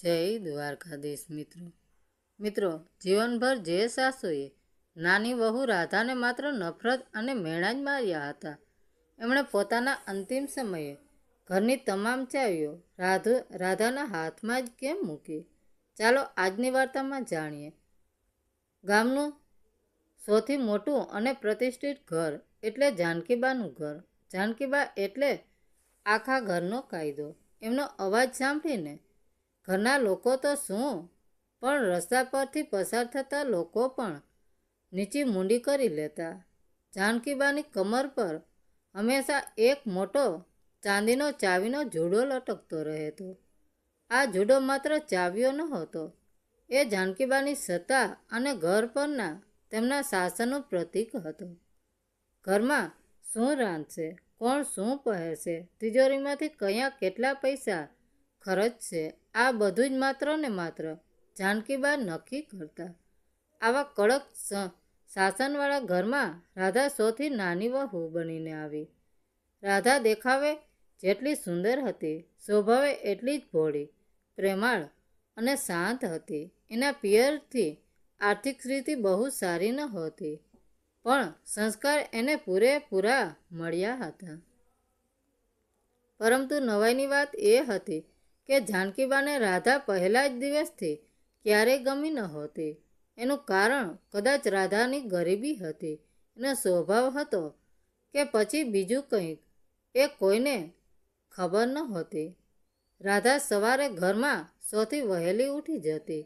જય દ્વારકાધીશ મિત્રો જીવનભર જે સાસુએ નાની વહુ રાધાને માત્ર નફરત અને મેણા જ માર્યા હતા, એમણે પોતાના અંતિમ સમયે ઘરની તમામ ચાવીઓ રાધાના હાથમાં જ કેમ મૂકી? ચાલો આજની વાર્તામાં જાણીએ. ગામનું સૌથી મોટું અને પ્રતિષ્ઠિત ઘર એટલે જાનકીબાનું ઘર. જાનકીબા એટલે આખા ઘરનો કાયદો. એમનો અવાજ સાંભળીને ઘરના લોકો તો શું, પણ રસ્તા પરથી પસાર થતા લોકો પણ નીચી મૂંડી કરી લેતા. જાનકીબાની કમર પર હંમેશા એક મોટો ચાંદીનો ચાવીનો જુડો લટકતો રહેતો. આ જુડો માત્ર ચાવીઓ નહોતો, એ જાનકીબાની સત્તા અને ઘર પરના તેમના શાસનનું પ્રતીક હતો. ઘરમાં શું રાંધશે, કોણ શું પહેરશે, તિજોરીમાંથી કયા કેટલા પૈસા ખર્ચશે, આ બધું જ માત્ર ને માત્ર જાનકીબા નક્કી કરતા. આવા કડક શાસનવાળા ઘરમાં રાધા સૌથી નાની વહુ બનીને આવી. રાધા દેખાવે જેટલી સુંદર હતી, સ્વભાવે એટલી જ ભોળી, પ્રેમાળ અને શાંત હતી. એના પિયરથી આર્થિક સ્થિતિ બહુ સારી નહોતી, પણ સંસ્કાર એને પૂરેપૂરા મળ્યા હતા. પરંતુ નવાઈની વાત એ હતી કે જાનકીબાને રાધા પહેલા જ દિવસથી ક્યારેય ગમી નહોતી. એનું કારણ કદાચ રાધાની ગરીબી હતી, એનો સ્વભાવ હતો કે પછી બીજું કંઈક, એ કોઈને ખબર નહોતી. રાધા સવારે ઘરમાં સૌથી વહેલી ઉઠી જતી.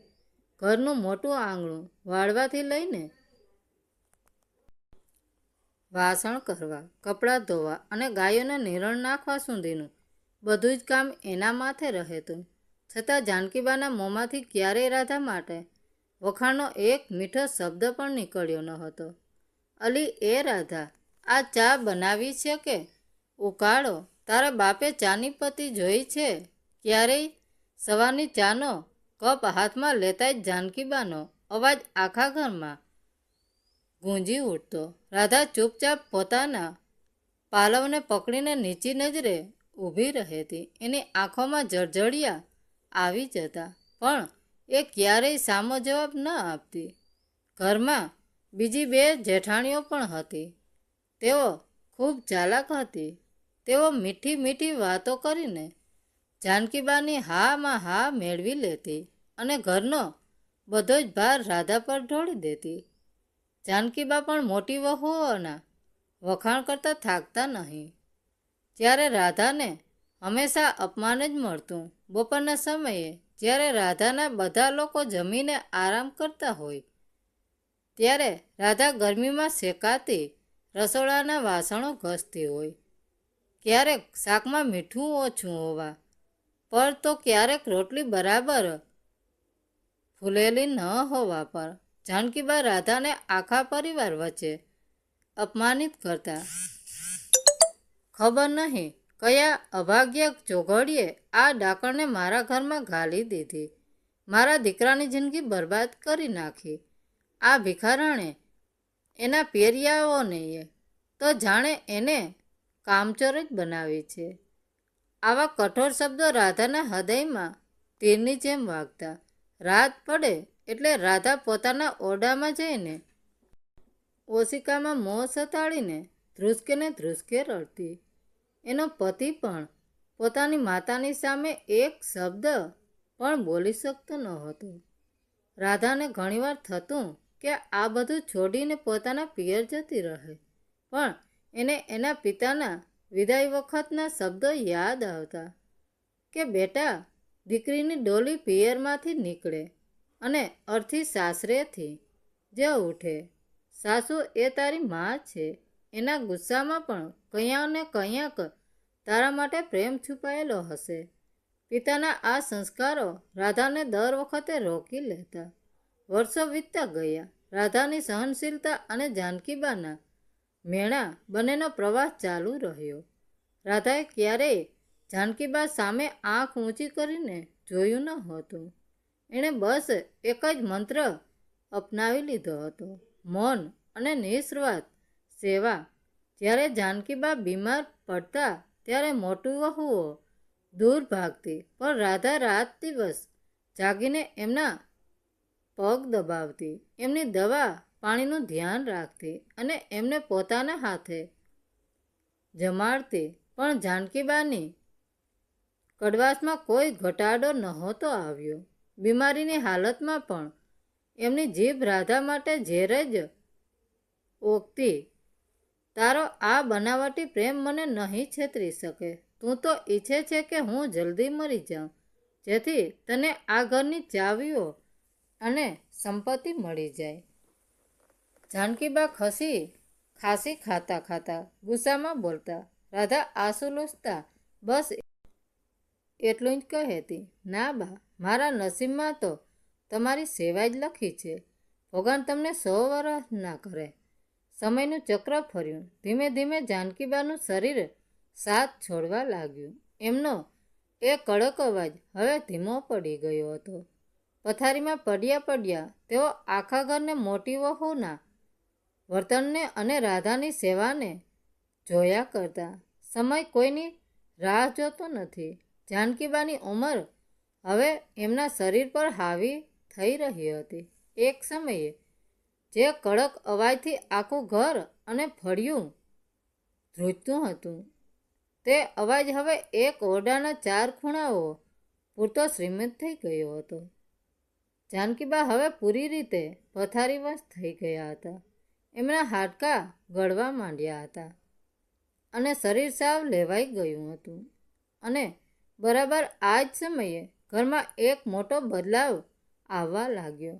ઘરનું મોટું આંગણું વાળવાથી લઈને વાસણ કરવા, કપડાં ધોવા અને ગાયોને નિરણ નાખવા સુધીનું બધું જ કામ એના માથે રહેતું. છતાં જાનકીબાના મોંમાંથી ક્યારેય રાધા માટે વખાણનો એક મીઠો શબ્દ પણ નીકળ્યો ન હતો. અલી એ રાધા, આ ચા બનાવી છે કે ઉકાળો? તારા બાપે ચાની પત્તી જોઈ છે ક્યારેય? સવારની ચાનો કપ હાથમાં લેતા જ જાનકીબાનો અવાજ આખા ઘરમાં ગુંજી ઉઠતો. રાધા ચૂપચાપ પોતાના પાલવને પકડીને નીચી નજરે ઊભી રહેતી. એની આંખોમાં જળજળિયા આવી જતા, પણ એ ક્યારેય સામો જવાબ ન આપતી. ઘરમાં બીજી બે જેઠાણીઓ પણ હતી. તેઓ ખૂબ ચાલાક હતી. તેઓ મીઠી મીઠી વાતો કરીને જાનકીબાની હામાં હા મેળવી લેતી અને ઘરનો બધો જ ભાર રાધા પર ઢોળી દેતી. જાનકીબા પણ મોટી વહુઓના વખાણ કરતા થાકતા નહીં. જ્યારે રાધાને હંમેશા અપમાન જ મળતું. બપોરના સમયે જ્યારે રાધાના બધા લોકો જમીને આરામ કરતા હોય, ત્યારે રાધા ગરમીમાં શેકાતી રસોડાના વાસણો ઘસતી હોય. ક્યારેક શાકમાં મીઠું ઓછું હોવા પર તો ક્યારેક રોટલી બરાબર ફૂલેલી ન હોવા પર જાનકીબા રાધાને આખા પરિવાર વચ્ચે અપમાનિત કરતા. ખબર નહીં કયા અભાગ્ય ચોઘડીએ આ ડાકણને મારા ઘરમાં ઘાલી દીધી, મારા દીકરાની જિંદગી બરબાદ કરી નાખી. આ ભિખારણે એના પેરિયાઓને તો જાણે એને કામચોર જ બનાવી છે. આવા કઠોર શબ્દો રાધાના હૃદયમાં તીરની જેમ વાગતા. રાત પડે એટલે રાધા પોતાના ઓરડામાં જઈને ઓશિકામાં મોં સતાડીને ધ્રુસકે ને ધ્રુસકે રડતી. એનો પતિ પણ પોતાની માતાની સામે એક શબ્દ પણ બોલી શકતો નહોતો. રાધાને ઘણીવાર થતું કે આ બધું છોડીને પોતાના પિયર જતી રહે, પણ એને એના પિતાના વિદાય વખતના શબ્દો યાદ આવતા કે બેટા, દીકરીની ડોલી પિયરમાંથી નીકળે અને અર્થી સાસરેથી જ ઉઠે. સાસુ એ તારી માં છે, એના ગુસ્સામાં પણ કંયાક ને કંયાક તારા માટે પ્રેમ છુપાયેલો હશે. પિતાના આ સંસ્કારો રાધાને દર વખતે રોકી લેતા. વર્ષો વીતતા ગયા. રાધાની સહનશીલતા અને જાનકીબાના મેણા બંનેનો પ્રવાસ ચાલુ રહ્યો. રાધાએ ક્યારેય જાનકીબા સામે આંખ ઊંચી કરીને જોયું ન હતું. એણે બસ એક જ મંત્ર અપનાવી લીધો હતો, મૌન અને નિસ્વાર્થ સેવા. જ્યારે જાનકીબા બીમાર પડતા ત્યારે મોટી વહુઓ દૂર ભાગતી, પણ રાધા રાત દિવસ જાગીને એમના પગ દબાવતી, એમની દવા પાણીનું ધ્યાન રાખતી અને એમને પોતાના હાથે જમાડતી. પણ જાનકીબાની કડવાશમાં કોઈ ઘટાડો નહોતો આવ્યો. બીમારીની હાલતમાં પણ એમની જીભ રાધા માટે ઝેર જ ઓગતી. તારો આ બનાવટી પ્રેમ મને નહીં છેતરી શકે. તું તો ઈચ્છે છે કે હું જલ્દી મરી જાઉં, જેથી તને આ ઘરની ચાવીઓ અને સંપત્તિ મળી જાય. જાનકીબા ખાંસી ખાતા ખાતા ગુસ્સામાં બોલતા. રાધા આંસુ લૂછતા બસ એટલું જ કહેતી, ના બા, મારા નસીબમાં તો તમારી સેવા જ લખી છે. ભગવાન તમને 100 વર્ષ ના કરે. સમયનું ચક્ર ફર્યું. ધીમે ધીમે જાનકીબાનું શરીર સાથ છોડવા લાગ્યું. એમનો એ કડક અવાજ હવે ધીમો પડી ગયો હતો. પથારીમાં પડ્યા તેઓ આખા ઘરને મોટી વહુના વર્તનને અને રાધાની સેવાને જોયા કરતા. સમય કોઈની રાહ જોતો નથી. જાનકીબાની ઉંમર હવે એમના શરીર પર હાવી થઈ રહી હતી. એક સમયે જે કડક અવાજથી આખું ઘર અને ફળિયું ધ્રુજતું હતું, તે અવાજ હવે એક ઓરડાના 4 ખૂણાઓ પૂરતો સીમિત થઈ ગયો હતો. જાનકીબા હવે પૂરી રીતે પથારીવશ થઈ ગયા હતા. એમના હાડકાં ગળવા માંડ્યા હતા અને શરીર સાવ લેવાઈ ગયું હતું. અને બરાબર આ જ સમયે ઘરમાં એક મોટો બદલાવ આવવા લાગ્યો.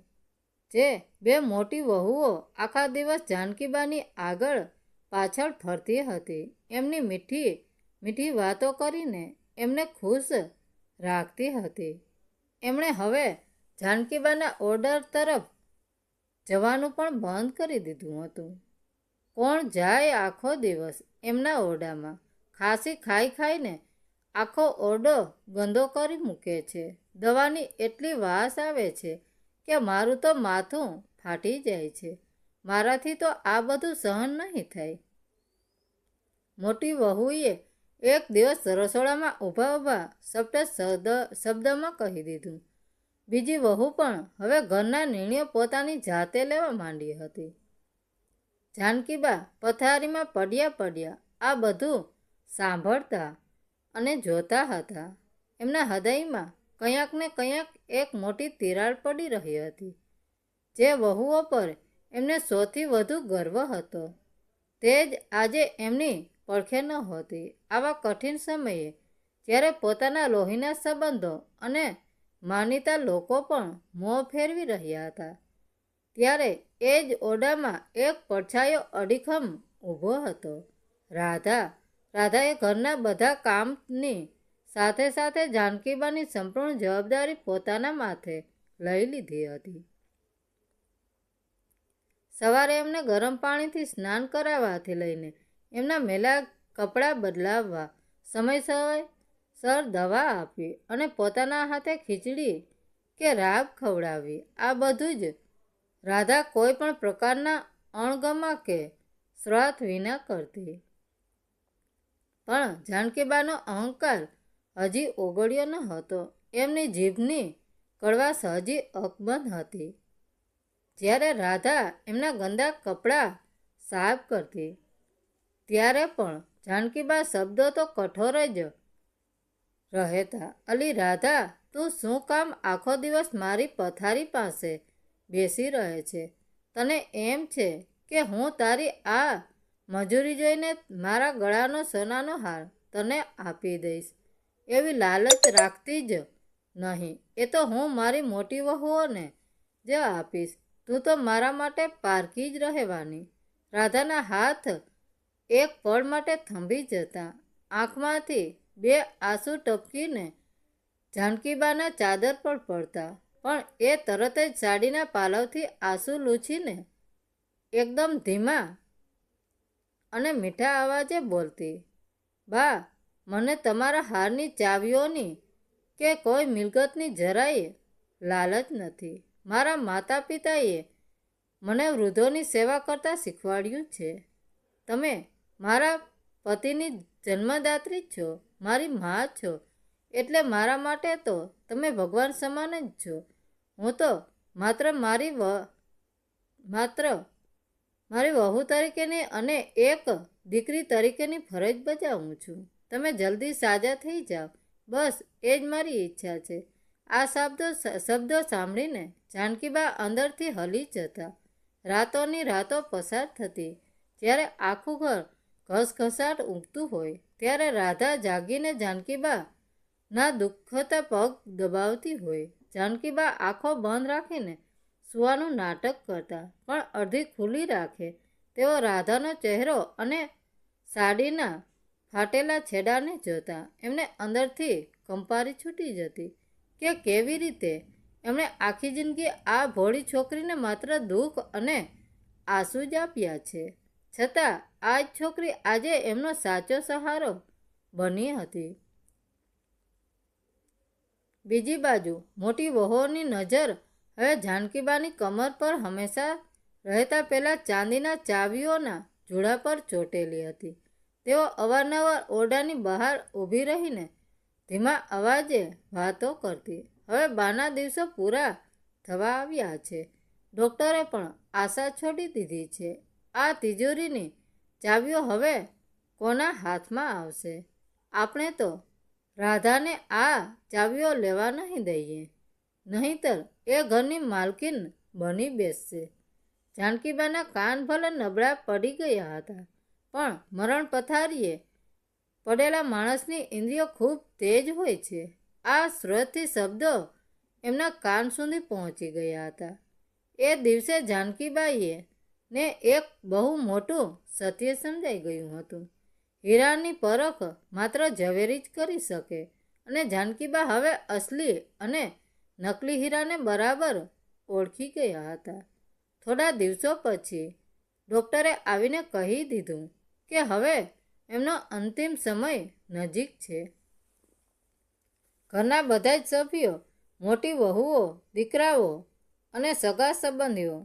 જે 2 મોટી વહુઓ આખા દિવસ જાનકીબાની આગળ પાછળ ફરતી હતી. એમની મીઠી વાતો કરીને એમને ખુશ રાખતી હતી. એમણે હવે જાનકીબાના ઓરડા તરફ જવાનું પણ બંધ કરી દીધું હતું. કોણ જાય આખો દિવસ એમના ઓરડામાં? ખાંસી ખાઈને આખો ઓરડો ગંદો કરી મૂકે છે. દવાની એટલી વાસ આવે છે કે મારું તો માથું ફાટી જાય છે. મારાથી તો આ બધું સહન નહીં થાય. મોટી વહુએ એક દિવસ રસોડામાં ઊભા સપ્ત શબ્દમાં કહી દીધું. બીજી વહુ પણ હવે ઘરના નિર્ણયો પોતાની જાતે લેવા માંડી હતી. જાનકીબા પથારીમાં પડ્યા આ બધું સાંભળતા અને જોતા હતા. એમના હૃદયમાં કંયાક ને કંયાક એક મોટી તિરાડ પડી રહી હતી. જે વહુઓ પર એમને સૌથી વધુ ગર્વ હતો, તે જ આજે એમની પડખે નહોતી. આવા કઠિન સમયે જ્યારે પોતાના લોહીના સંબંધો અને માનીતા લોકો પણ મોં ફેરવી રહ્યા હતા, ત્યારે એ જ ઓરડામાં એક પડછાયો અડીખમ ઊભો હતો. રાધાએ ઘરના બધા કામની સાથે સાથે જાનકીબાની સંપૂર્ણ જવાબદારી પોતાના માથે લઈ લીધી હતી. સવારે એમને ગરમ પાણીથી સ્નાન કરાવવાથી લઈને એમના મેલા કપડાં બદલાવવા, સમયસર દવા આપવી અને પોતાના હાથે ખીચડી કે રાબ ખવડાવવી, આ બધું જ રાધા કોઈ પણ પ્રકારના અણગમા કે સ્વાર્થ વિના કરતી. પણ જાનકીબાનો અહંકાર હજી ઓગળ્યો ન હતો. એમની જીભની કડવાશ હજી અકબંધ હતી. જ્યારે રાધા એમના ગંદા કપડાં સાફ કરતી, ત્યારે પણ જાનકીબા શબ્દો તો કઠોર જ રહેતા. અલી રાધા, તું શું કામ આખો દિવસ મારી પથારી પાસે બેસી રહે છે? તને એમ છે કે હું તારી આ મજૂરી જોઈને મારા ગળાનો સોનાનો હાર તને આપી દઈશ એવી લાલચ રાખતી જ નહીં. એ તો હું મારી મોટી વહુઓને જ આપીશ. તું તો મારા માટે પારકી જ રહેવાની. રાધાના હાથ એક પળ માટે થંભી જતા. આંખમાંથી 2 આંસુ ટપકીને જાનકીબાના ચાદર પર પડતા. પણ એ તરત જ સાડીના પાલવથી આંસુ લૂછીને એકદમ ધીમા અને મીઠા અવાજે બોલતી, બા, મને તમારા હારની ચાવીઓની કે કોઈ મિલકતની જરાય લાલચ નથી. મારા માતા પિતાએ મને વૃદ્ધોની સેવા કરતા શીખવાડ્યું છે. તમે મારા પતિની જન્મદાત્રી છો, મારી મા છો. એટલે મારા માટે તો તમે ભગવાન સમાન જ છો. હું તો માત્ર મારી વહુ તરીકેની અને એક દીકરી તરીકેની ફરજ બજાવું છું. તમે જલ્દી સાજા થઈ જાઓ, બસ એ જ મારી ઈચ્છા છે. આ શબ્દો સાંભળીને જાનકીબા અંદરથી હલી જતા. રાતોની રાતો પસાર થતી. જ્યારે આખું ઘર ઘસઘસાટ ઊંઘતું હોય ત્યારે રાધા જાગીને જાનકીબા ના દુખતા પગ દબાવતી હોય. જાનકીબા આંખો બંધ રાખીને સુવાનું નાટક કરતા, પણ અડધી ખુલ્લી રાખે તેઓ રાધાનો ચહેરો અને સાડીના ફાટેલા છેડાને જોતા એમને અંદરથી કંપારી છૂટી જતી કે કેવી રીતે એમણે આખી જિંદગી આ ભોળી છોકરીને માત્ર દુઃખ અને આંસુ જ આપ્યા છે, છતાં આ જ છોકરી આજે એમનો સાચો સહારો બની હતી. બીજી બાજુ મોટી વહુની નજર હવે જાનકીબાની કમર પર હંમેશા રહેતા પેલા ચાંદીના ચાવીઓના જોડા પર ચોટેલી હતી. તેઓ અવારનવાર ઓરડાની બહાર ઊભી રહીને ધીમા અવાજે વાતો કરતી. હવે બાના દિવસો પૂરા થવા આવ્યા છે. ડૉક્ટરે પણ આશા છોડી દીધી છે. આ તિજોરીની ચાવીઓ હવે કોના હાથમાં આવશે? આપણે તો રાધાને આ ચાવીઓ લેવા નહીં દઈએ, નહીંતર એ ઘરની માલકીન બની બેસશે. જાનકીબાના કાન ભલે નબળા પડી ગયા હતા, પણ મરણ પથારીએ પડેલા માણસની ઇન્દ્રિયો ખૂબ તેજ હોય છે. આ સ્રોતથી શબ્દો એમના કાન સુધી પહોંચી ગયા હતા. એ દિવસે જાનકીબાઈએ ને એક બહુ મોટું સત્ય સમજાઈ ગયું હતું. હીરાની પરખ માત્ર ઝવેરી જ કરી શકે, અને જાનકીબા હવે અસલી અને નકલી હીરાને બરાબર ઓળખી ગયા હતા. થોડા દિવસો પછી ડૉક્ટરે આવીને કહી દીધું કે હવે એમનો અંતિમ સમય નજીક છે. ઘરના બધા જ સભ્યો, મોટી વહુઓ, દીકરાઓ અને સગા સંબંધીઓ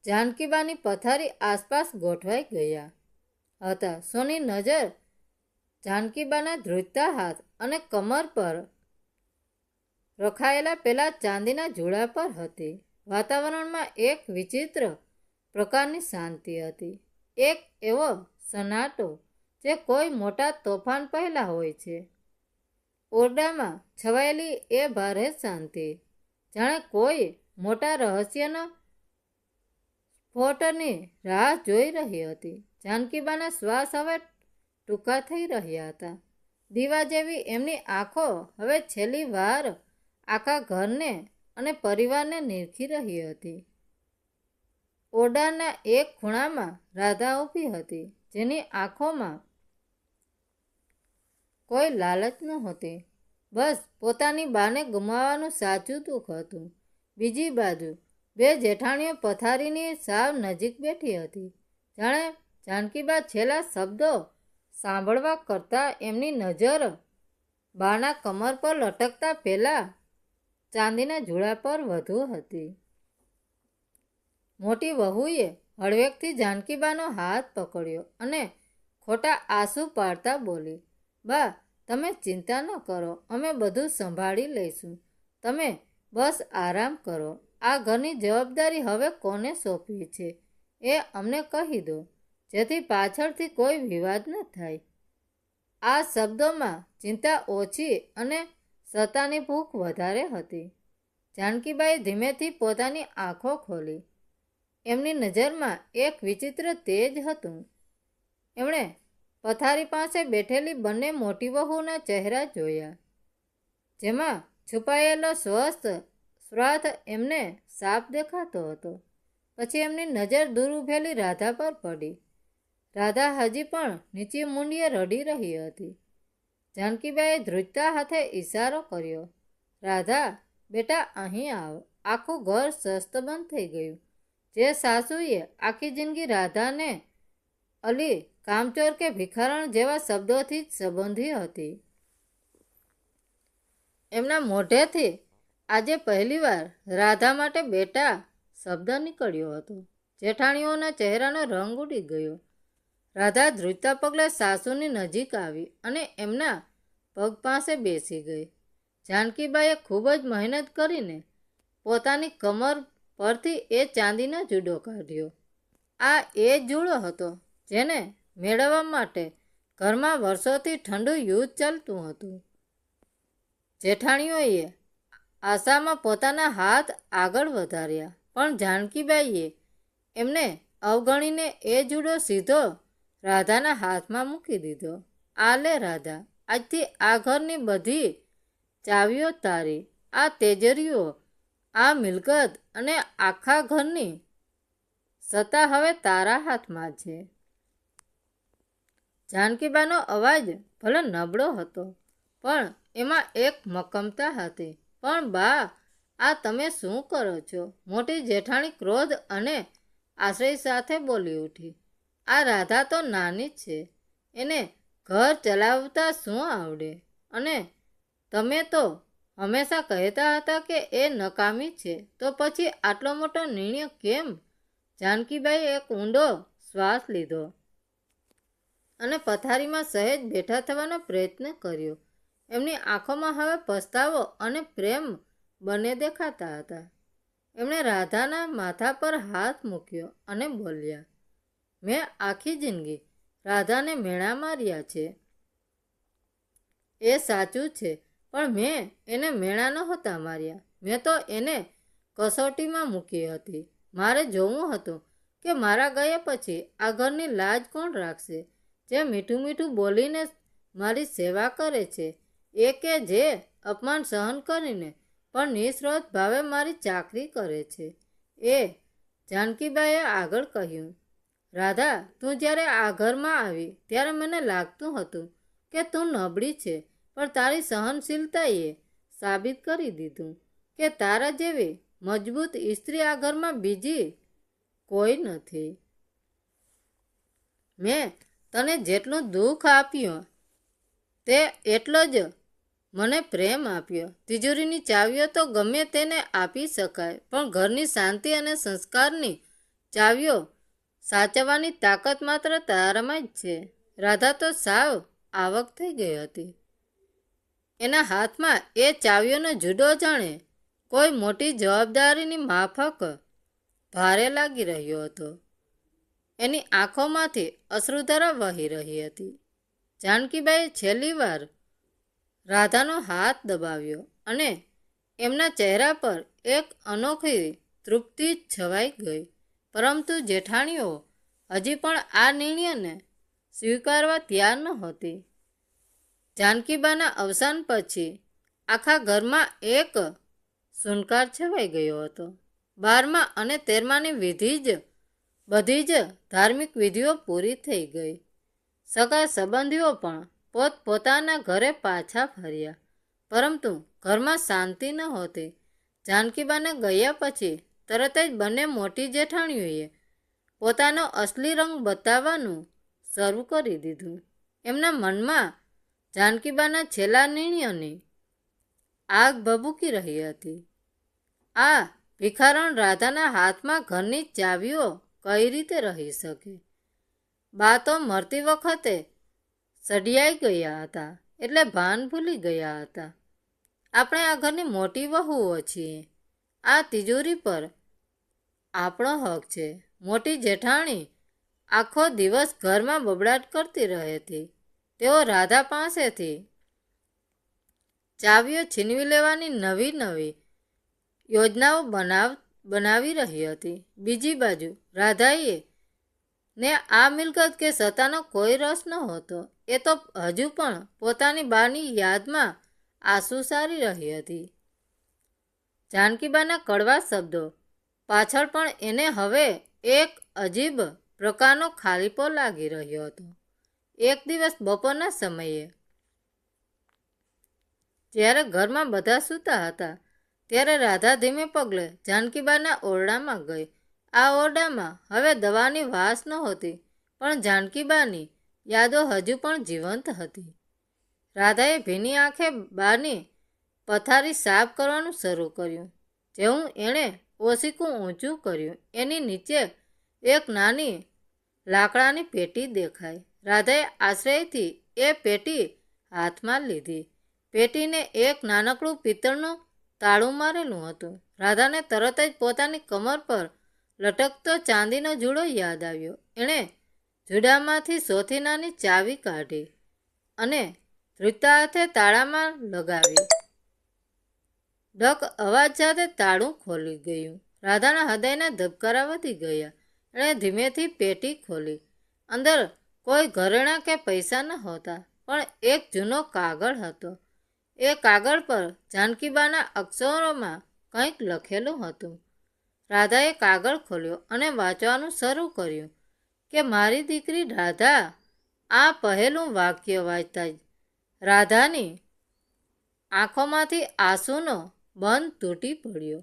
જાનકીબાની પથારી આસપાસ ગોઠવાઈ ગયા હતા. સોની નજર જાનકીબાના ધ્રુજતા હાથ અને કમર પર રખાયેલા પેલા ચાંદીના જોડા પર હતી. વાતાવરણમાં એક વિચિત્ર પ્રકારની શાંતિ હતી. એક એવો સન્નાટો જે કોઈ મોટા તોફાન પહેલાં હોય છે. ઓરડામાં છવાયેલી એ ભારે શાંતિ જાણે કોઈ મોટા રહસ્યના સ્ફોટની રાહ જોઈ રહી હતી. જાનકીબાના શ્વાસ હવે ટૂંકા થઈ રહ્યા હતા. દીવા જેવી એમની આંખો હવે છેલ્લી વાર આખા ઘરને અને પરિવારને નિરખી રહી હતી. ઓરડાના એક ખૂણામાં રાધા ઊભી હતી, જેની આંખોમાં કોઈ લાલચ નહોતી, બસ પોતાની બાને ગુમાવવાનું સાચું દુઃખ હતું. બીજી બાજુ બે જેઠાણીઓ પથારીની સાવ નજીક બેઠી હતી. જાણે જાનકીબા છેલ્લા શબ્દો સાંભળવા કરતાં એમની નજર બાના કમર પર લટકતા પેલા ચાંદીના જોડા પર વધુ હતી. મોટી વહુએ હળવેકથી જાનકીબાનો હાથ પકડ્યો અને ખોટા આંસુ પાડતા બોલી, બા, તમે ચિંતા ન કરો, અમે બધું સંભાળી લઈશું. તમે બસ આરામ કરો. આ ઘરની જવાબદારી હવે કોને સોંપવી છે એ અમને કહી દો, જેથી પાછળથી કોઈ વિવાદ ન થાય. આ શબ્દોમાં ચિંતા ઓછી અને સત્તાની ભૂખ વધારે હતી. જાનકીબાએ ધીમેથી પોતાની આંખો ખોલી. એમની નજરમાં એક વિચિત્ર તેજ હતું. એમણે પથારી પાસે બેઠેલી બંને મોટી વહુના ચહેરા જોયા, જેમાં છુપાયેલો સ્વાર્થ એમને સાફ દેખાતો હતો. પછી એમની નજર દૂર ઊભેલી રાધા પર પડી. રાધા હજી પણ નીચી મૂંડીએ રડી રહી હતી. જાનકીબાએ ધ્રુજતા હાથે ઈશારો કર્યો, રાધા, બેટા અહીં આવ. આખું ઘર સસ્તબંધ થઈ ગયું. જે સાસુએ આખી જિંદગી રાધાને અલી કામચોર કે ભિખારણ જેવા શબ્દોથી જ સંબોધી હતી, એમના મોઢેથી આજે પહેલીવાર રાધા માટે બેટા શબ્દ નીકળ્યો હતો. જેઠાણીઓના ચહેરાનો રંગ ઉડી ગયો. રાધા ધ્રુજતા પગલે સાસુની નજીક આવી અને એમના પગ પાસે બેસી ગઈ. જાનકીબાઈએ ખૂબ જ મહેનત કરીને પોતાની કમર પરથી એ ચાંદીનો જુડો કાઢ્યો. આ એ જુડો હતો જેને મેળવવા માટે ઘરમાં વર્ષોથી ઠંડુ યુદ્ધ ચાલતું હતું. જેઠાણીઓએ આશામાં પોતાના હાથ આગળ વધાર્યા, પણ જાનકીબાઈએ એમને અવગણીને એ જુડો સીધો રાધાના હાથમાં મૂકી દીધો. આ લે રાધા, આજથી આ ઘરની બધી ચાવીઓ તારી. આ તેજરીઓ, આ મિલકત અને આખા ઘરની સત્તા હવે તારા હાથમાં છે. જાનકીબાનો અવાજ ભલે નબળો હતો, પણ એમાં એક મક્કમતા હતી. પણ બા, આ તમે શું કરો છો? મોટી જેઠાણી ક્રોધ અને આશ્રય સાથે બોલી ઉઠી. આ રાધા તો નાની જ છે, એને ઘર ચલાવતા શું આવડે? અને તમે તો હંમેશા કહેતા હતા કે એ નકામી છે, તો પછી આટલો મોટો નિર્ણય કેમ? જાનકીબાઈએ એક ઊંડો શ્વાસ લીધો અને પથારીમાં સહેજ બેઠા થવાનો પ્રયત્ન કર્યો. એમની આંખોમાં હવે પસ્તાવો અને પ્રેમ બંને દેખાતા હતા. એમણે રાધાના માથા પર હાથ મૂક્યો અને બોલ્યા, મેં આખી જિંદગી રાધાને મેણા માર્યા છે. એ સાચું છે, પણ મેં એને મેણા નહોતા માર્યા. મેં તો એને કસોટીમાં મૂકી હતી. મારે જોવું હતું કે મારા ગયા પછી આ ઘરની લાજ કોણ રાખશે? જે મીઠું મીઠું બોલીને મારી સેવા કરે છે, એ કે જે અપમાન સહન કરીને પણ નિસ્વાર્થ ભાવે મારી ચાકરી કરે છે, એ. જાનકીબાઈએ આગળ કહ્યું, રાધા, તું જ્યારે આ ઘરમાં આવી ત્યારે મને લાગતું હતું કે તું નબળી છે, પણ તારી સહનશીલતાએ સાબિત કરી દીધું કે તારા જેવી મજબૂત સ્ત્રી આ ઘરમાં બીજી કોઈ નથી. મેં તને જેટલું દુઃખ આપ્યું તે એટલો જ મને પ્રેમ આપ્યો. તિજોરીની ચાવીઓ તો ગમે તેને આપી શકાય, પણ ઘરની શાંતિ અને સંસ્કારની ચાવીઓ સાચવવાની તાકાત માત્ર તારામાં જ છે. રાધા તો સાવ આવક થઈ ગઈ હતી. એના હાથમાં એ ચાવીઓનો જુડો જાણે કોઈ મોટી જવાબદારીની માફક ભારે લાગી રહ્યો હતો. એની આંખોમાંથી અશ્રુધારા વહી રહી હતી. જાનકીબાઈએ છેલ્લી વાર રાધાનો હાથ દબાવ્યો અને એમના ચહેરા પર એક અનોખી તૃપ્તિ છવાઈ ગઈ. પરંતુ જેઠાણીઓ હજી પણ આ નિર્ણયને સ્વીકારવા તૈયાર નહોતી. જાનકીબાના અવસાન પછી આખા ઘરમાં એક સુનકાર છવાઈ ગયો હતો. 12મા અને 13માની બધી જ ધાર્મિક વિધિઓ પૂરી થઈ ગઈ. સગા સંબંધીઓ પણ પોતપોતાના ઘરે પાછા ફર્યા, પરંતુ ઘરમાં શાંતિ નહોતી. જાનકીબાને ગયા પછી તરત જ બંને મોટી જેઠાણીઓએ પોતાનો અસલી રંગ બતાવવાનું શરૂ કરી દીધું. એમના મનમાં જાનકીબાના છેલ્લા નિર્ણયની આગ ભભૂકી રહી હતી. આ ભિખારણ રાધાના હાથમાં ઘરની ચાવીઓ કઈ રીતે રહી શકે? બા તો મરતી વખતે સડિયાઈ ગયા હતા, એટલે ભાન ભૂલી ગયા હતા. આપણે આ ઘરની મોટી વહુઓ છીએ. આ તિજોરી પર આપણો હક છે. મોટી જેઠાણી આખો દિવસ ઘરમાં બબડાટ કરતી રહી હતી. તેઓ રાધા પાસેથી ચાવીઓ છીનવી લેવાની નવી યોજનાઓ બનાવી રહી હતી. બીજી બાજુ રાધાએ ને આ મિલકત કે સત્તાનો કોઈ રસ નહોતો. એ તો હજુ પણ પોતાની બાની યાદમાં આંસુ સારી રહી હતી. જાનકીબાના કડવા શબ્દો પાછળ પણ એને હવે એક અજીબ પ્રકારનો ખાલીપો લાગી રહ્યો હતો. એક દિવસ બપોરના સમયે જ્યારે ઘરમાં બધા સૂતા હતા, ત્યારે રાધા ધીમે પગલે જાનકીબાના ઓરડામાં ગઈ. આ ઓરડામાં હવે દવાની વાસ નહોતી, પણ જાનકીબાની યાદો હજુ પણ જીવંત હતી. રાધાએ ભીની આંખે બાની પથારી સાફ કરવાનું શરૂ કર્યું. જેવું એણે ઓશીકું ઊંચું કર્યું, એની નીચે એક નાની લાકડાની પેટી દેખાઈ. રાધાએ આશ્ચર્યથી એ પેટી હાથમાં લીધી. પેટીને એક નાનકડું પિત્તળનું તાળું મારેલું હતું. રાધાને તરત જ પોતાની કમર પર લટકતો ચાંદીનો જુડો યાદ આવ્યો. એણે જુડામાંથી સૌથી નાની ચાવી કાઢી અને ધ્રુજતા હાથે તાળામાં લગાવી. ડક અવાજ સાથે તાળું ખોલી ગયું. રાધાના હૃદયના ધબકારા વધી ગયા. એણે ધીમેથી પેટી ખોલી. અંદર કોઈ ઘરેણાં કે પૈસા નહોતા, પણ એક જૂનો કાગળ હતો. એ કાગળ પર જાનકીબાના અક્ષરોમાં કંઈક લખેલું હતું. રાધાએ કાગળ ખોલ્યો અને વાંચવાનું શરૂ કર્યું કે મારી દીકરી રાધા. આ પહેલું વાક્ય વાંચતા જ રાધાની આંખોમાંથી આંસુનો બંધ તૂટી પડ્યો.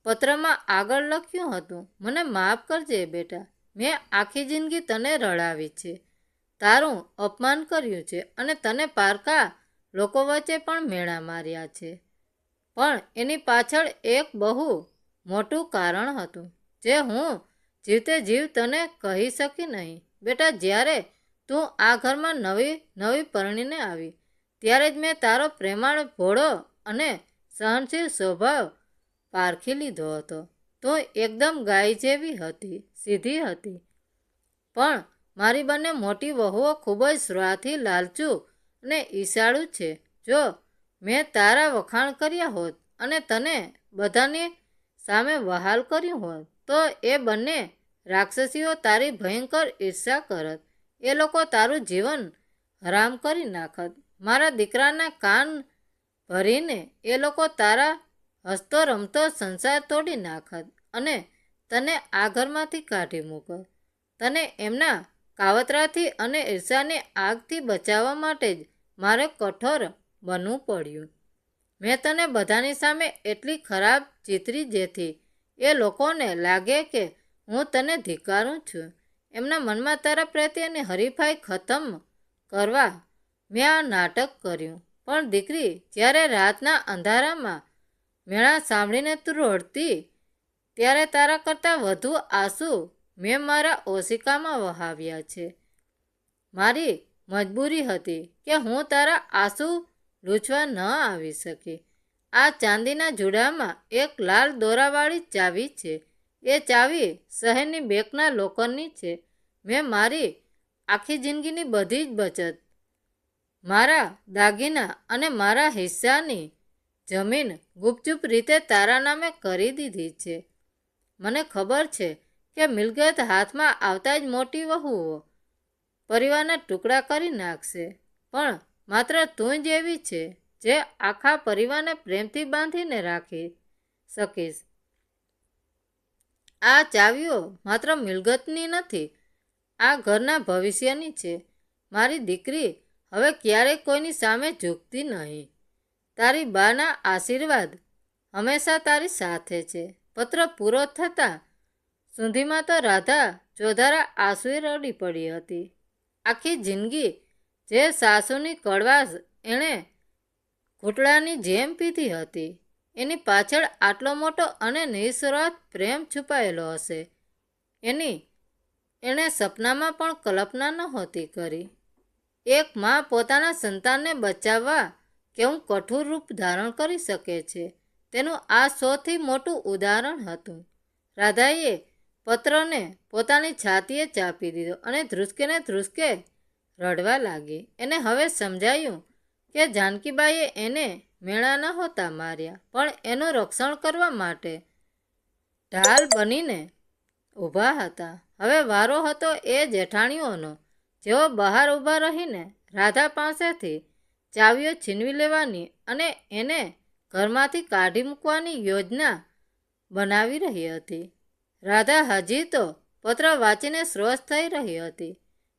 પત્રમાં આગળ લખ્યું હતું, મને માફ કરજે બેટા, મેં આખી જિંદગી તને રડાવી છે, તારું અપમાન કર્યું છે અને તને પારકા લોકો વચ્ચે પણ મેણા માર્યા છે. પણ એની પાછળ એક બહુ મોટું કારણ હતું જે હું જીવતે જીવ તને કહી શકી નહીં. બેટા, જ્યારે તું આ ઘરમાં નવી પરણીને આવી ત્યારે જ મેં તારો પ્રેમાળ, ભોળો અને સહનશીલ સ્વભાવ પારખી લીધો હતો. તું એકદમ ગાય જેવી હતી, સીધી હતી. પણ મારી બંને મોટી વહુઓ ખૂબ જ સ્વાર્થી, લાલચુ અને ઈર્ષાળુ છે. જો મેં તારા વખાણ કર્યા હોત અને તને બધાની સામે વહાલ કર્યું હોત તો એ બંને રાક્ષસીઓ તારી ભયંકર ઈર્ષા કરત. એ લોકો તારું જીવન હરામ કરી નાખત. મારા દીકરાના કાન ભરીને એ લોકો તારા હસતો રમતો સંસાર તોડી નાખત અને તને આ ઘરમાંથી કાઢી મૂકત. તને એમના કાવતરાથી અને ઈર્ષાની આગથી બચાવવા માટે જ મારે કઠોર બનવું પડ્યું. મેં તને બધાની સામે એટલી ખરાબ ચિતરી જેથી એ લોકોને લાગે કે હું તને ધિક્કારું છું. એમના મનમાં તારા પ્રત્યેની હરીફાઈ ખતમ કરવા મેં આ નાટક કર્યું. પણ દીકરી, જ્યારે રાતના અંધારામાં મેળા સાંભળીને તું રડતી ત્યારે તારા કરતાં વધુ આંસુ મેં મારા ઓશિકામાં વહાવ્યા છે. મારી મજબૂરી હતી કે હું તારા આંસુ લૂછવા ન આવી શકી. આ ચાંદીના જુડામાં એક લાલ દોરાવાળી ચાવી છે. એ ચાવી શહેરની બેંકના લોકરની છે. મેં મારી આખી જિંદગીની બધી જ બચત, મારા દાગીના અને મારા હિસ્સાની જમીન ગુપચુપ રીતે તારા નામે કરી દીધી છે. મને ખબર છે કે મિલકત હાથમાં આવતા જ મોટી વહુઓ પરિવારના ટુકડા કરી નાખશે, પણ માત્ર તું જ એવી છે જે આખા પરિવારને પ્રેમથી બાંધીને રાખી શકીશ. આ ચાવીઓ માત્ર મિલકતની નથી, આ ઘરના ભવિષ્યની છે. મારી દીકરી હવે ક્યારેય કોઈની સામે ઝૂકતી નહીં. તારી બાના આશીર્વાદ હંમેશા તારી સાથે છે. પત્ર પૂરો થતાં સુધીમાં તો રાધા ચોધારા આંસુએ રડી પડી હતી. આખી જિંદગી જે સાસુની કડવાશ એણે ઘૂંટડાની જેમ પીધી હતી, એની પાછળ આટલો મોટો અને નિસ્વાર્થ પ્રેમ છુપાયેલો હશે, એણે સપનામાં પણ કલ્પના નહોતી કરી. એક મા પોતાના સંતાનને બચાવવા કેવું કઠોર રૂપ ધારણ કરી શકે છે, તેનું આ સૌથી મોટું ઉદાહરણ હતું. રાધાએ પત્રને પોતાની છાતીએ ચાપી દીધો અને ધ્રુસકે ને ધ્રુસકે રડવા લાગી. એને હવે સમજાયું કે જાનકીબાઈએ એને મેણા નહોતા માર્યા, પણ એનું રક્ષણ કરવા માટે ઢાલ બનીને ઊભા હતા. હવે વારો હતો એ જેઠાણીઓનો, જેઓ બહાર ઊભા રહીને રાધા પાસેથી ચાવીઓ છીનવી લેવાની અને એને ઘરમાંથી કાઢી મૂકવાની યોજના બનાવી રહી હતી. રાધા હજી તો પત્ર વાંચીને સ્વસ્થ થઈ રહી હતી.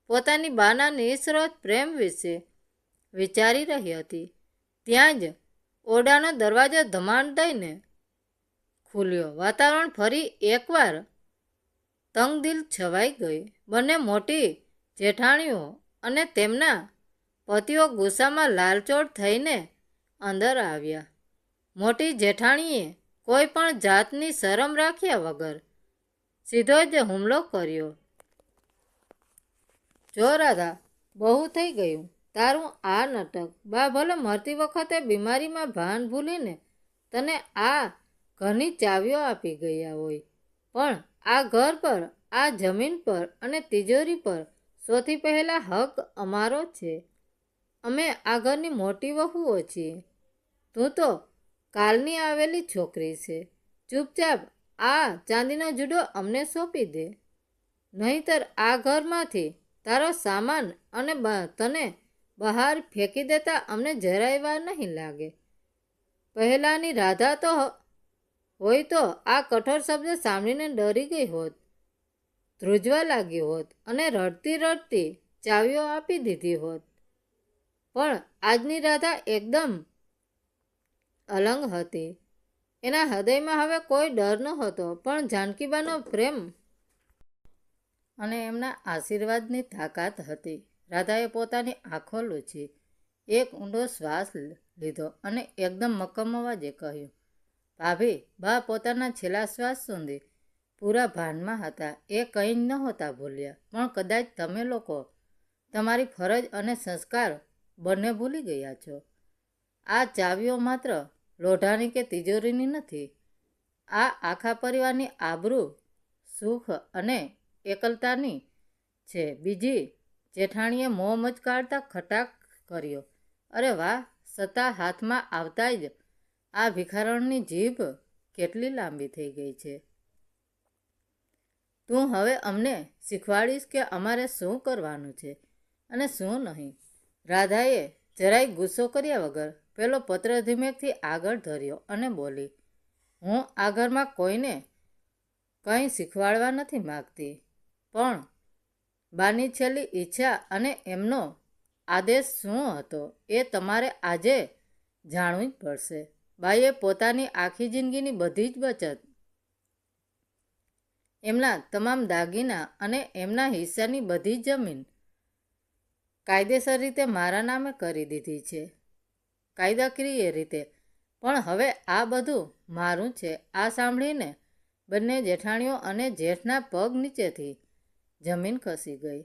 પોતાની બાના નિસ્વાર્થ પ્રેમ વિશે વિચારી રહી હતી. ત્યાં જ ઓરડાનો દરવાજો ધમાડ દઈને ખુલ્યો. વાતાવરણ ફરી એકવાર તંગદિલ છવાઈ ગઈ. બંને મોટી જેઠાણીઓ અને તેમના પતિઓ ગુસ્સામાં લાલચોળ થઈને અંદર આવ્યા. મોટી જેઠાણીએ કોઈ પણ જાતની શરમ રાખ્યા વગર સીધો જ હુમલો કર્યો. જો રાધા, બહુ થઈ ગયું. તારું આ નાટક. બા ભલે મરતી વખતે બીમારીમાં ભાન ભૂલીને તને આ ઘરની ચાવીઓ આપી ગયા હોય, પણ આ ઘર પર, આ જમીન પર અને તિજોરી પર સૌથી પહેલા હક અમારો છે. અમે આ ઘરની મોટી વહુઓ છીએ. તું તો કાલની આવેલી છોકરી છે. ચૂપચાપ આ ચાંદીનો જુડો અમને સોંપી દે, નહીંતર આ ઘરમાંથી તારો સામાન અને તને બહાર ફેંકી દેતા અમને જરાય વાર નહીં લાગે. પહેલાંની રાધા તો હોય તો આ કઠોર શબ્દ સાંભળીને ડરી ગઈ હોત, ધ્રુજવા લાગી હોત અને રડતી રડતી ચાવીઓ આપી દીધી હોત. પણ આજની રાધા એકદમ અલંગ હતી. એના હૃદયમાં હવે કોઈ ડર નહોતો, પણ જાનકીબાનો પ્રેમ અને એમના આશીર્વાદની તાકાત હતી. રાધાએ પોતાની આંખો લૂછી, એક ઊંડો શ્વાસ લીધો અને એકદમ મક્કમ અવાજે કહ્યું, ભાભી. બા પોતાના છેલ્લા શ્વાસ સુધી પૂરા ભાનમાં હતા. એ કંઈ જ નહોતા ભૂલ્યા, પણ કદાચ તમે લોકો તમારી ફરજ અને સંસ્કાર બંને ભૂલી ગયા છો. આ ચાવીઓ માત્ર લોઢાની કે તિજોરીની નથી. આ આખા પરિવારની આબરૂ, સુખ અને એકલતાની છે. બીજી જેઠાણીએ મોં મચકાડતા ખટાક કર્યો. અરે વાહ! સત્તા હાથમાં આવતા જ આ ભિખારણની જીભ કેટલી લાંબી થઈ ગઈ છે. તું હવે અમને શીખવાડીશ કે અમારે શું કરવાનું છે અને શું નહીં. રાધાએ જરાય ગુસ્સો કર્યા વગર પેલો પત્ર ધીમેકથી આગળ ધર્યો અને બોલી, હું આ ઘરમાં કોઈને કંઈ શીખવાડવા નથી માગતી, પણ બાની છેલ્લી ઈચ્છા અને એમનો આદેશ શું હતો એ તમારે આજે જાણવું જ પડશે. બાઈએ પોતાની આખી જિંદગીની બધી જ બચત, એમના તમામ દાગીના અને એમના હિસ્સાની બધી જ જમીન કાયદેસર રીતે મારા નામે કરી દીધી છે, કાયદાકીય રીતે. પણ હવે આ બધું મારું છે. આ સાંભળીને બંને જેઠાણીઓ અને જેઠના પગ નીચેથી જમીન ખસી ગઈ.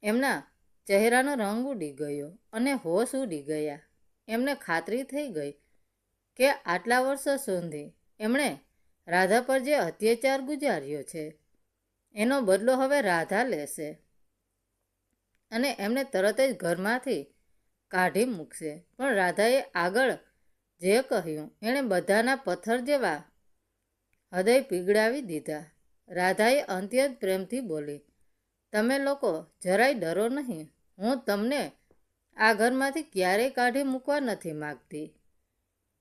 એમના ચહેરાનો રંગ ઉડી ગયો અને હોશ ઉડી ગયા. એમને ખાતરી થઈ ગઈ કે આટલા વર્ષો સુધી એમણે રાધા પર જે અત્યાચાર ગુજાર્યો છે એનો બદલો હવે રાધા લેશે અને એમને તરત જ ઘરમાંથી કાઢી મૂકશે. પણ રાધાએ આગળ જે કહ્યું એણે બધાના પથ્થર જેવા હૃદય પીગળાવી દીધા. રાધાએ અત્યંત પ્રેમથી બોલી, તમે લોકો જરાય ડરો નહીં. હું તમને આ ઘરમાંથી ક્યારેય કાઢી મૂકવા નથી માગતી.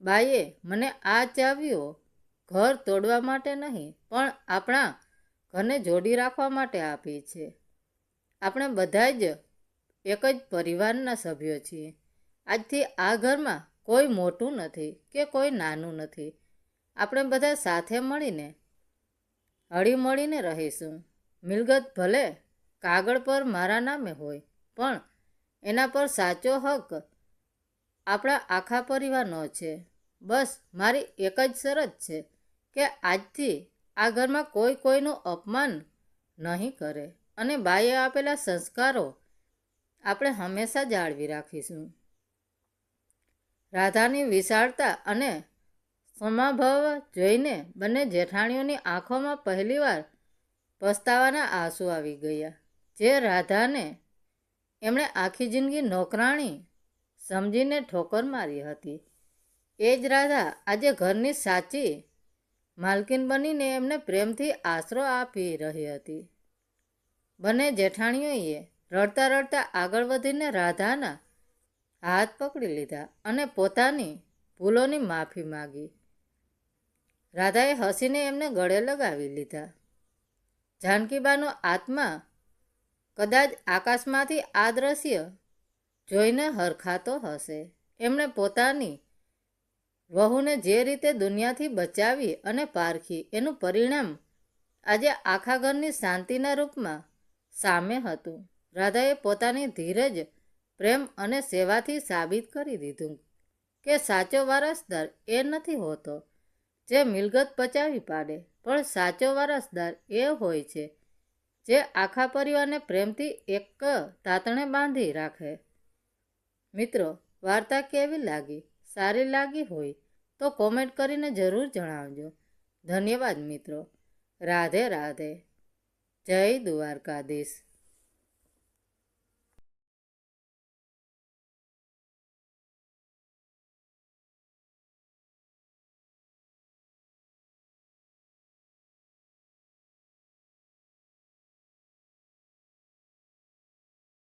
બાઈએ મને આ ચાવીઓ ઘર તોડવા માટે નહીં, પણ આપણા ઘરને જોડી રાખવા માટે આપી છે. આપણે બધા જ એક જ પરિવારના સભ્યો છીએ. આજથી આ ઘરમાં કોઈ મોટું નથી કે કોઈ નાનું નથી. આપણે બધા સાથે મળીને હળીમળીને રહીશું. મિલકત ભલે કાગળ પર મારા નામે હોય, પણ એના પર સાચો હક આપણા આખા પરિવારનો છે. બસ મારી એક જ શરત છે કે આજથી આ ઘરમાં કોઈ કોઈનું અપમાન નહીં કરે અને બાએ આપેલા સંસ્કારો આપણે હંમેશા જાળવી રાખીશું. રાધાની વિશાળતા અને સમભાવ જોઈને બંને જેઠાણીઓની આંખોમાં પહેલીવાર પસ્તાવાના આંસુ આવી ગયા. જે રાધાને એમણે આખી જિંદગી નોકરાણી સમજીને ઠોકર મારી હતી, એ જ રાધા આજે ઘરની સાચી માલકીન બનીને એમને પ્રેમથી આશરો આપી રહી હતી. બંને જેઠાણીઓએ રડતા રડતા આગળ વધીને રાધાના હાથ પકડી લીધા અને પોતાની ભૂલોની માફી માગી. રાધાએ હસીને એમને ગળે લગાવી લીધા. જાનકીબાનો આત્મા કદાચ આકાશમાંથી આ દ્રશ્ય જોઈને હરખાતો હશે. એમણે પોતાની વહુને જે રીતે દુનિયાથી બચાવી અને પારખી, એનું પરિણામ આજે આખા ઘરની શાંતિના રૂપમાં સામે હતું. રાધાએ પોતાની ધીરજ, પ્રેમ અને સેવાથી સાબિત કરી દીધું કે સાચો વારસદાર એ નથી હોતો જે મિલકત પચાવી પાડે, પણ સાચો વારસદાર એ હોય છે જે આખા પરિવારને પ્રેમથી એક તાતણે બાંધી રાખે. મિત્રો, વાર્તા કેવી લાગી? સારી લાગી હોય તો કોમેન્ટ કરીને જરૂર જણાવજો. ધન્યવાદ મિત્રો. રાધે રાધે. જય દ્વારકાધીશ.